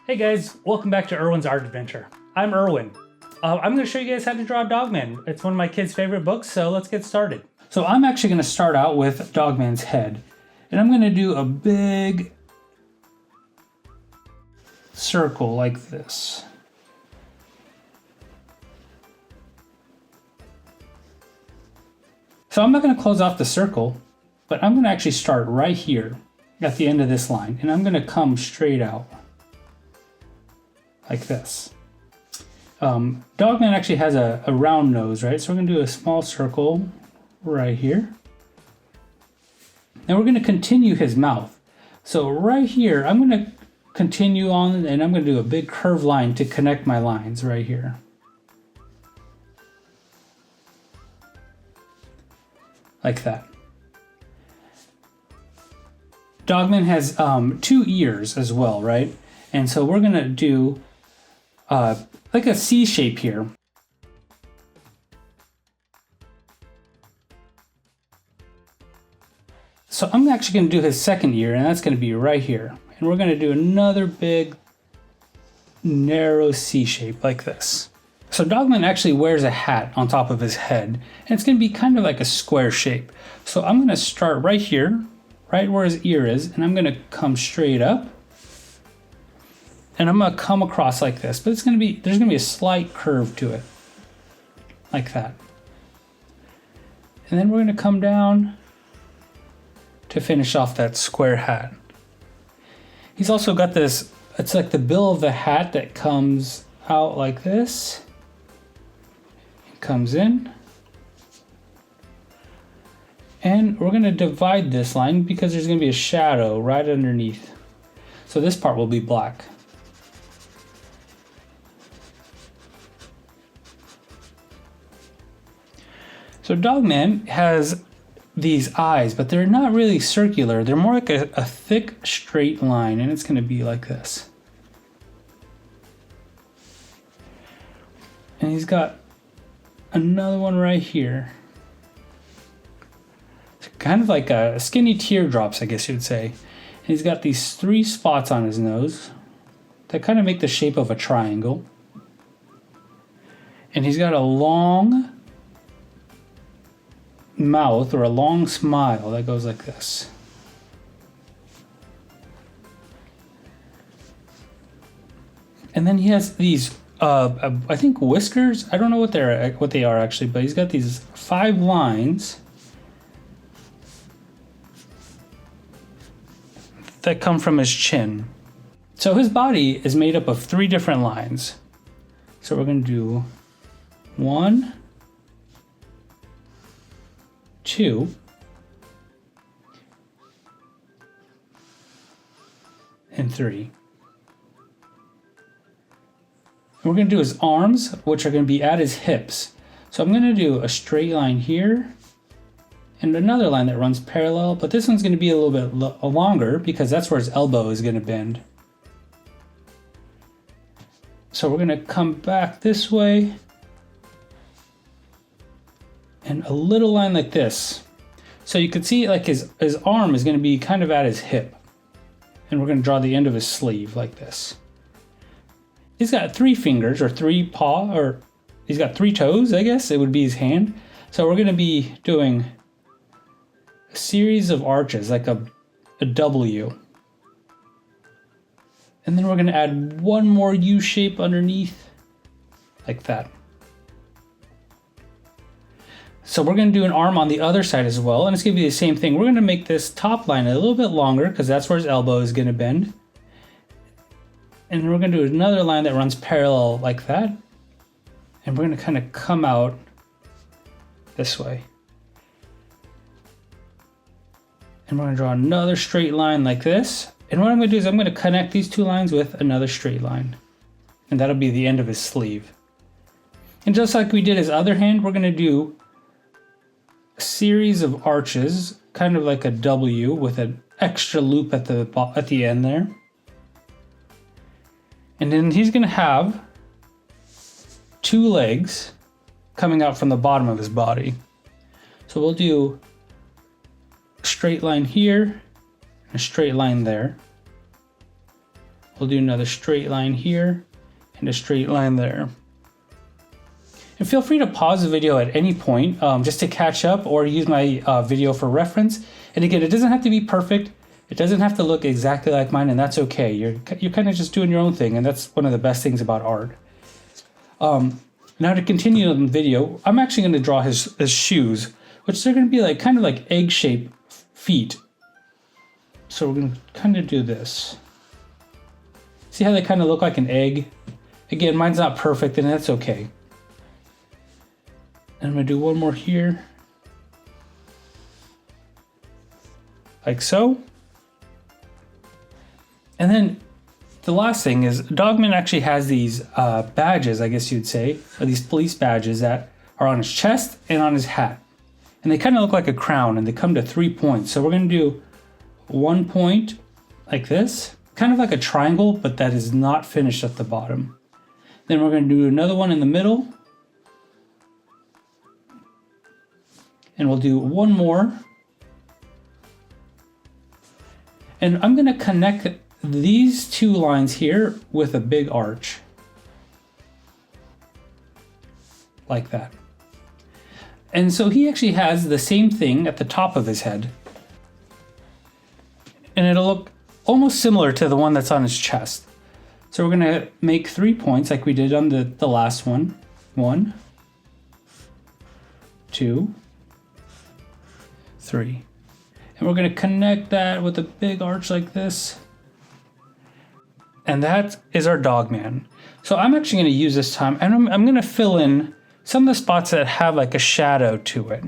Hey guys, welcome back to Erwin's Art Adventure. I'm Erwin. I'm going to show you guys how to draw Dogman. It's one of my kids' favorite books, so let's get started. So I'm actually going to start out with Dogman's head, and I'm going to do a big circle like this. So I'm not going to close off the circle, but I'm going to actually start right here at the end of this line, and I'm going to come straight out like this. Dogman actually has a round nose, right? So we're going to do a small circle right here. And we're going to continue his mouth. So right here, I'm going to continue on, and I'm going to do a big curved line to connect my lines right here. Like that. Dogman has 2 ears as well, right? And so we're going to do like a C shape here. So I'm actually going to do his second ear, and that's going to be right here. And we're going to do another big narrow C shape like this. So Dogman actually wears a hat on top of his head, and it's going to be kind of like a square shape. So I'm going to start right here, right where his ear is, and I'm going to come straight up. And I'm going to come across like this, but there's going to be a slight curve to it. Like that. And then we're going to come down to finish off that square hat. He's also got this, it's like the bill of the hat that comes out like this. It comes in. And we're going to divide this line because there's going to be a shadow right underneath. So this part will be black. So Dogman has these eyes, but they're not really circular. They're more like a thick, straight line, and it's going to be like this. And he's got another one right here. It's kind of like a skinny teardrops, I guess you would say. And he's got these 3 spots on his nose that kind of make the shape of a triangle. And he's got a long mouth, or a long smile that goes like this. And then he has these I think whiskers. I don't know what they are actually, but he's got these 5 lines that come from his chin. So his body is made up of 3 different lines. So we're going to do 1, 2, and 3. And we're going to do his arms, which are going to be at his hips. So I'm going to do a straight line here and another line that runs parallel, but this one's going to be a little bit longer because that's where his elbow is going to bend. So we're going to come back this way and a little line like this. So you can see like his arm is going to be kind of at his hip. And we're going to draw the end of his sleeve like this. He's got 3 fingers, or 3 paw, or he's got 3 toes, I guess. It would be his hand. So we're going to be doing a series of arches, like a W. And then we're going to add one more U shape underneath, like that. So we're going to do an arm on the other side as well, and it's going to be the same thing. We're going to make this top line a little bit longer because that's where his elbow is going to bend. And we're going to do another line that runs parallel like that. And we're going to kind of come out this way. And we're going to draw another straight line like this. And what I'm going to do is I'm going to connect these 2 lines with another straight line. And that'll be the end of his sleeve. And just like we did his other hand, we're going to do a series of arches, kind of like a W with an extra loop at the end there. And then he's going to have 2 legs coming out from the bottom of his body. So we'll do a straight line here, and a straight line there. We'll do another straight line here and a straight line there. And feel free to pause the video at any point just to catch up or use my video for reference. And again, it doesn't have to be perfect. It doesn't have to look exactly like mine, and that's okay. You're kind of just doing your own thing, and that's one of the best things about art. Now to continue on the video, I'm actually going to draw his shoes, which they're going to be like kind of like egg-shaped feet. So we're going to kind of do this. See how they kind of look like an egg? Again, mine's not perfect, and that's okay. And I'm going to do one more here. Like so. And then the last thing is Dogman actually has these badges, I guess you'd say, or these police badges that are on his chest and on his hat. And they kind of look like a crown, and they come to 3 points. So we're going to do 1 point like this, kind of like a triangle, but that is not finished at the bottom. Then we're going to do another one in the middle. And we'll do one more. And I'm going to connect these two lines here with a big arch. Like that. And so he actually has the same thing at the top of his head. And it'll look almost similar to the one that's on his chest. So we're going to make 3 points like we did on the last one. 1, 2, 3. And we're going to connect that with a big arch like this. And that is our Dogman. So I'm actually going to use this time, and I'm going to fill in some of the spots that have like a shadow to it.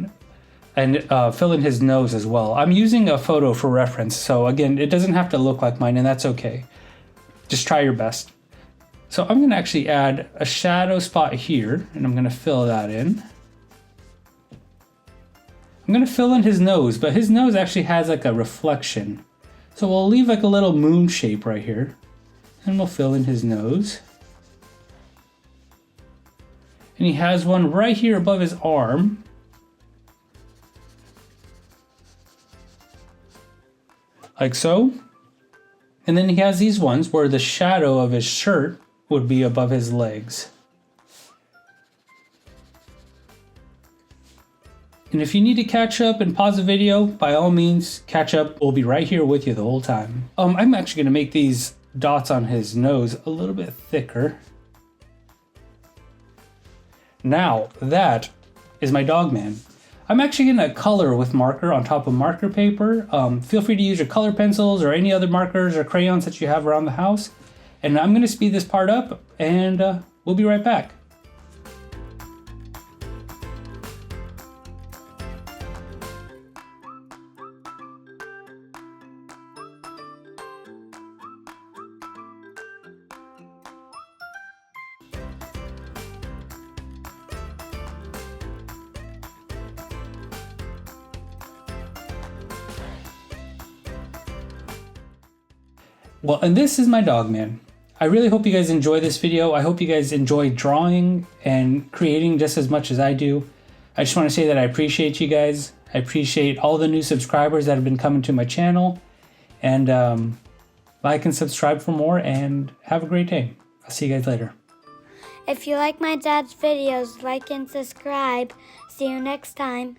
And fill in his nose as well. I'm using a photo for reference, so again, it doesn't have to look like mine, and that's okay. Just try your best. So I'm going to actually add a shadow spot here, and I'm going to fill that in. I'm going to fill in his nose, but his nose actually has like a reflection. So we'll leave like a little moon shape right here, and we'll fill in his nose. And he has one right here above his arm. Like so. And then he has these ones where the shadow of his shirt would be above his legs. And if you need to catch up and pause the video, by all means, catch up. We'll be right here with you the whole time. I'm actually going to make these dots on his nose a little bit thicker. Now, that is my Dogman. I'm actually going to color with marker on top of marker paper. Feel free to use your color pencils or any other markers or crayons that you have around the house. And I'm going to speed this part up, and we'll be right back. Well, and this is my Dogman. I really hope you guys enjoy this video. I hope you guys enjoy drawing and creating just as much as I do. I just want to say that I appreciate you guys. I appreciate all the new subscribers that have been coming to my channel. And like and subscribe for more, and have a great day. I'll see you guys later. If you like my dad's videos, like and subscribe. See you next time.